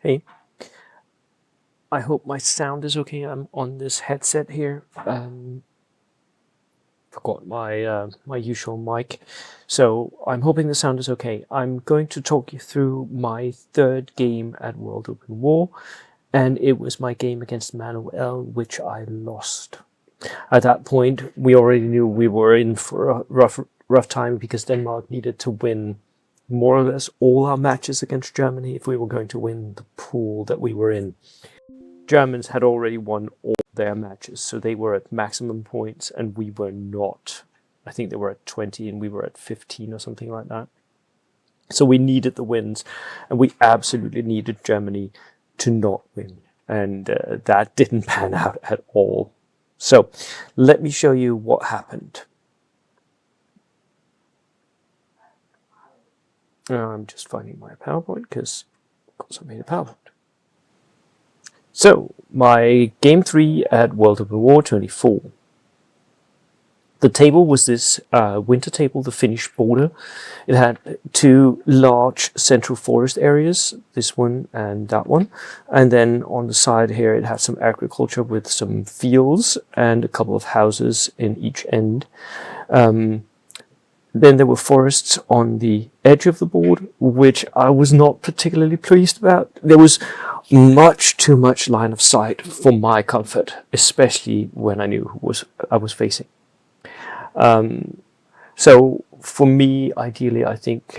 Hey, I hope my sound is okay. I'm on this headset here. Forgot my usual mic, so I'm hoping the sound is okay. I'm going to talk you through my third game at World Open War, and it was my game against Manuel, which I lost. At that point, we already knew we were in for a rough time because Denmark needed to win more or less all our matches against Germany if we were going to win the pool that we were in. Germans had already won all their matches, so they were at maximum points and we were not. I think they were at 20 and we were at 15 or something like that. So we needed the wins, and we absolutely needed Germany to not win. And that didn't pan out at all. So let me show you what happened. I'm just finding my PowerPoint because of course I made a PowerPoint. So, my Game 3 at World Open War 24. The table was this winter table, the Finnish border. It had two large central forest areas, this one and that one. And then on the side here it had some agriculture with some fields and a couple of houses in each end. Then there were forests on the edge of the board, which I was not particularly pleased about. There was much too much line of sight for my comfort, especially when I knew who I was facing. So for me, ideally, I think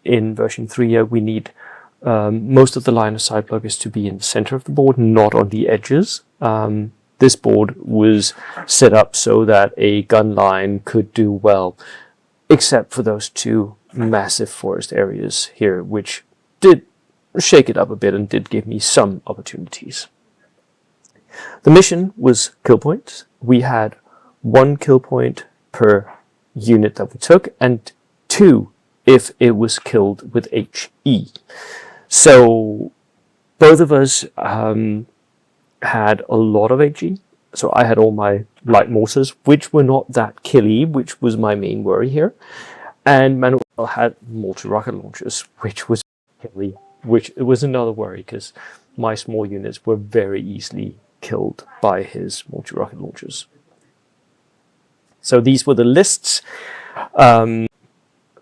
in version 3 we need most of the line of sight blockers to be in the center of the board, not on the edges. This board was set up so that a gun line could do well, except for those two massive forest areas here, which did shake it up a bit and did give me some opportunities. The mission was kill points. We had 1 kill point per unit that we took, and 2 if it was killed with HE. So both of us had a lot of HE. So I had all my light mortars, which were not that killy, which was my main worry here. And Manuel had multi-rocket launchers, which was killy, which was another worry because my small units were very easily killed by his multi-rocket launchers. So these were the lists.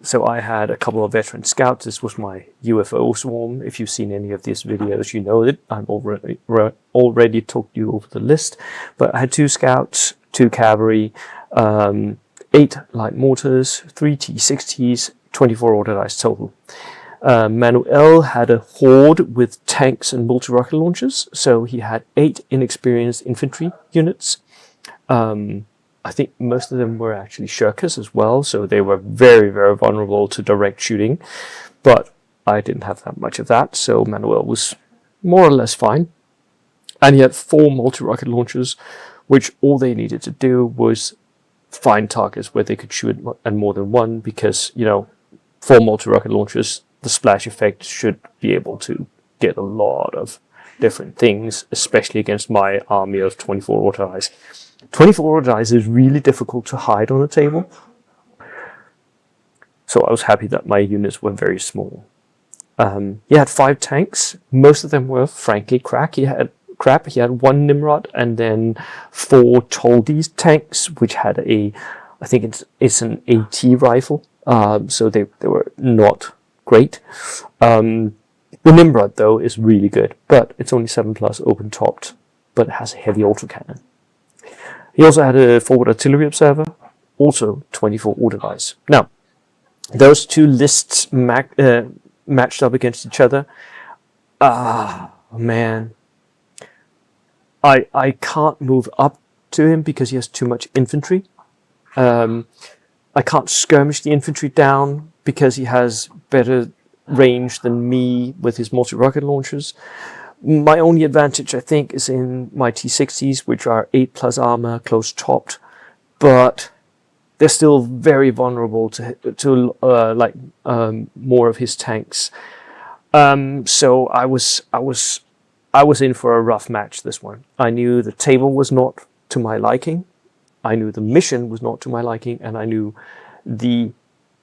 So I had a couple of veteran scouts. This was my UFO swarm. If you've seen any of these videos, you know that I've already talked you over the list. But I had 2 scouts, 2 cavalry, 8 light mortars, 3 T-60s, 24 order dice total. Manuel had a horde with tanks and multi-rocket launchers. So he had 8 inexperienced infantry units. I think most of them were actually shirkers as well, so they were very, very vulnerable to direct shooting. But I didn't have that much of that, so Manuel was more or less fine. And he had 4 multi-rocket launchers, which all they needed to do was find targets where they could shoot at more than one, because, you know, 4 multi-rocket launchers, the splash effect should be able to get a lot of different things, especially against my army of 24 auto dice. 24 auto dice is really difficult to hide on a table. So I was happy that my units were very small. He had 5 tanks. Most of them were frankly crap. He had 1 Nimrod and then 4 Toldies tanks, which had I think it's an AT rifle. So they were not great. The Nimrod though is really good, but it's only 7+ open topped, but it has a heavy autocannon. He also had a forward artillery observer, also 24 order dice. Now, those 2 lists matched up against each other. Man. I can't move up to him because he has too much infantry. I can't skirmish the infantry down because he has better range than me with his multi-rocket launchers. My only advantage, I think, is in my T-60s, which are 8+ armor, close topped, but they're still very vulnerable to more of his tanks. So I was in for a rough match this one. I knew the table was not to my liking, I knew the mission was not to my liking, and I knew the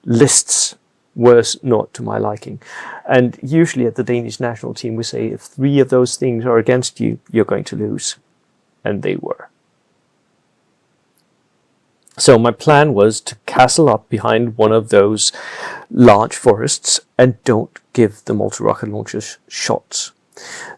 lists was not to my liking. And usually at the Danish national team, we say if 3 of those things are against you, you're going to lose. And they were. So my plan was to castle up behind one of those large forests and don't give the multi-rocket launchers shots.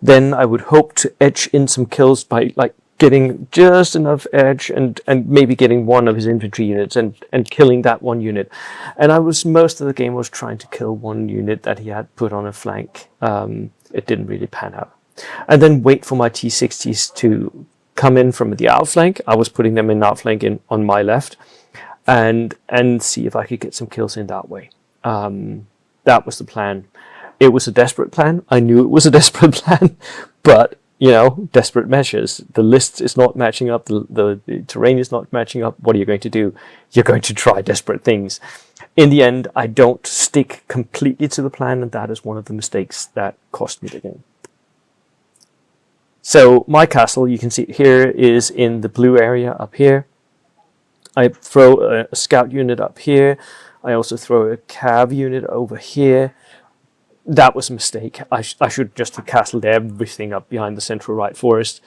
Then I would hope to edge in some kills by like getting just enough edge and maybe getting one of his infantry units and killing that one unit. And I was, most of the game was trying to kill one unit that he had put on a flank. It didn't really pan out. And then wait for my T-60s to come in from the outflank. I was putting them in outflank on my left and see if I could get some kills in that way. That was the plan. It was a desperate plan. I knew it was a desperate plan, but you know, desperate measures. The list is not matching up. The terrain is not matching up. What are you going to do? You're going to try desperate things. In the end, I don't stick completely to the plan, and that is one of the mistakes that cost me the game. So my castle, you can see here, is in the blue area up here. I throw a scout unit up here. I also throw a cav unit over here. That was a mistake. I should just have castled everything up behind the central right forest.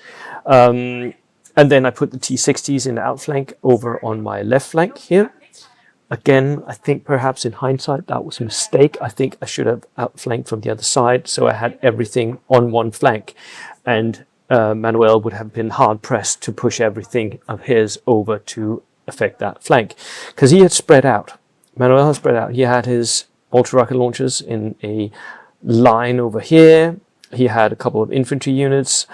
And then I put the T-60s in the outflank over on my left flank here. Again, I think perhaps in hindsight that was a mistake. I think I should have outflanked from the other side, so I had everything on one flank. And Manuel would have been hard-pressed to push everything of his over to affect that flank. Because he had spread out. Manuel had spread out. He had his multi-rocket launchers in a line over here. He had a couple of infantry units,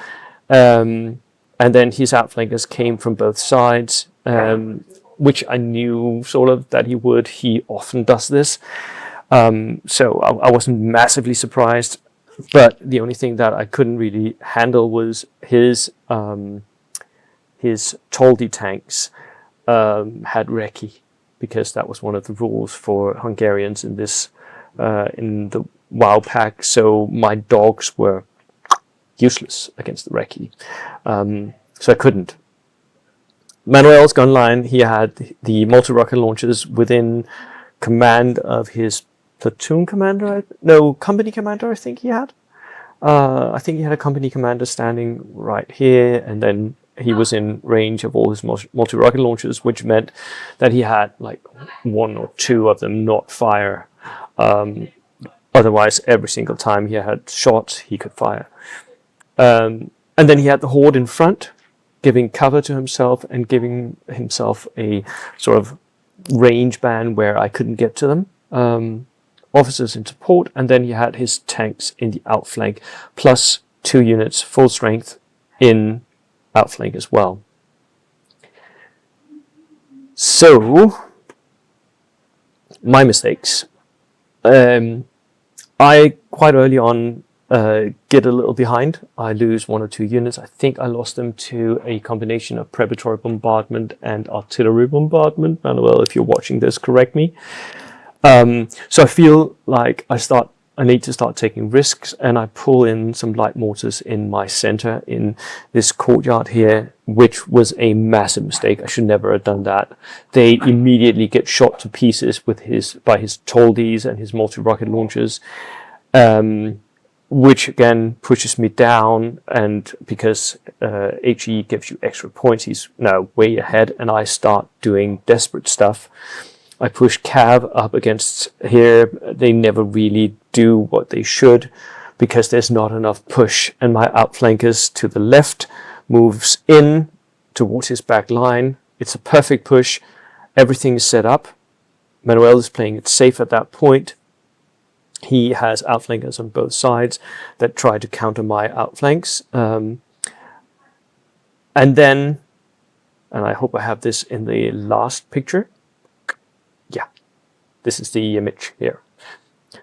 and then his outflankers came from both sides, which I knew sort of that he would. He often does this, so I wasn't massively surprised. But the only thing that I couldn't really handle was his Toldi tanks had recce, because that was one of the rules for Hungarians in this in the WoW pack. So my dogs were useless against the recce, so I couldn't. Manuel's gun line, he had the multi-rocket launchers within command of his platoon commander, company commander. I think he had. I think he had a company commander standing right here, and then he was in range of all his multi-rocket launchers, which meant that he had like 1 or 2 of them not fire. Otherwise, every single time he had shots, he could fire. And then he had the horde in front, giving cover to himself and giving himself a sort of range band where I couldn't get to them. Officers in support, and then he had his tanks in the outflank, plus 2 units full strength in outflank as well. So, my mistakes. I quite early on get a little behind. I lose 1 or 2 units. I think I lost them to a combination of preparatory bombardment and artillery bombardment. Manuel, if you're watching this, correct me. So I feel like I need to start taking risks, and I pull in some light mortars in my center in this courtyard here, which was a massive mistake. I should never have done that. They immediately get shot to pieces by his Toldis and his multi-rocket launchers, which again pushes me down, and because HE gives you extra points, he's now way ahead, and I start doing desperate stuff. I push Cav up against here. They never really do what they should because there's not enough push, and my outflankers to the left moves in towards his back line. It's a perfect push. Everything is set up. Manuel is playing it safe at that point. He has outflankers on both sides that try to counter my outflanks. And then, and I hope I have this in the last picture. Yeah, this is the image here.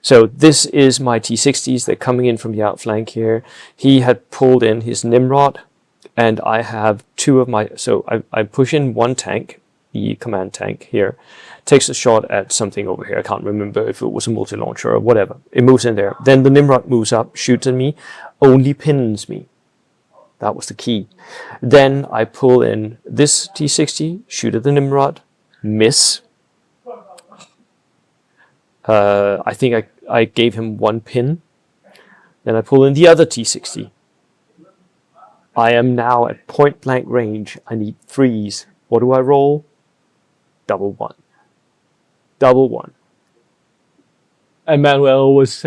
So this is my T-60s. They're coming in from the outflank here. He had pulled in his Nimrod, and I have 2 of my... So I push in 1 tank, the command tank here, takes a shot at something over here. I can't remember if it was a multi-launcher or whatever. It moves in there. Then the Nimrod moves up, shoots at me, only pins me. That was the key. Then I pull in this T-60, shoot at the Nimrod, miss. I think I gave him 1 pin. Then I pull in the other T60. I am now at point blank range. I need 3s. What do I roll? Double 1. Double 1. And Manuel was...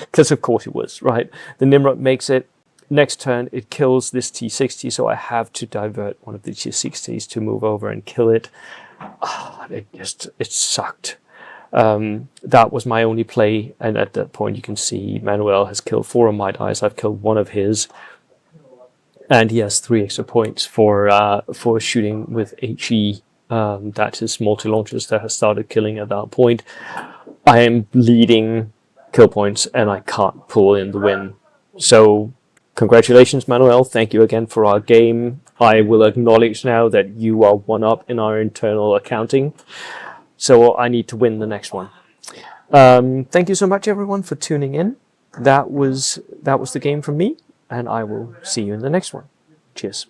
Because of course it was, right? The Nimrod makes it. Next turn, it kills this T60, so I have to divert one of the T60s to move over and kill it. It sucked. That was my only play, and at that point you can see Manuel has killed 4 of my dice. I've killed 1 of his, and he has 3 extra points for shooting with HE. That's his multi-launchers that has started killing at that point. I am leading kill points, and I can't pull in the win. So congratulations, Manuel. Thank you again for our game. I will acknowledge now that you are one up in our internal accounting. So I need to win the next one. Thank you so much, everyone, for tuning in. That was the game from me, and I will see you in the next one. Cheers.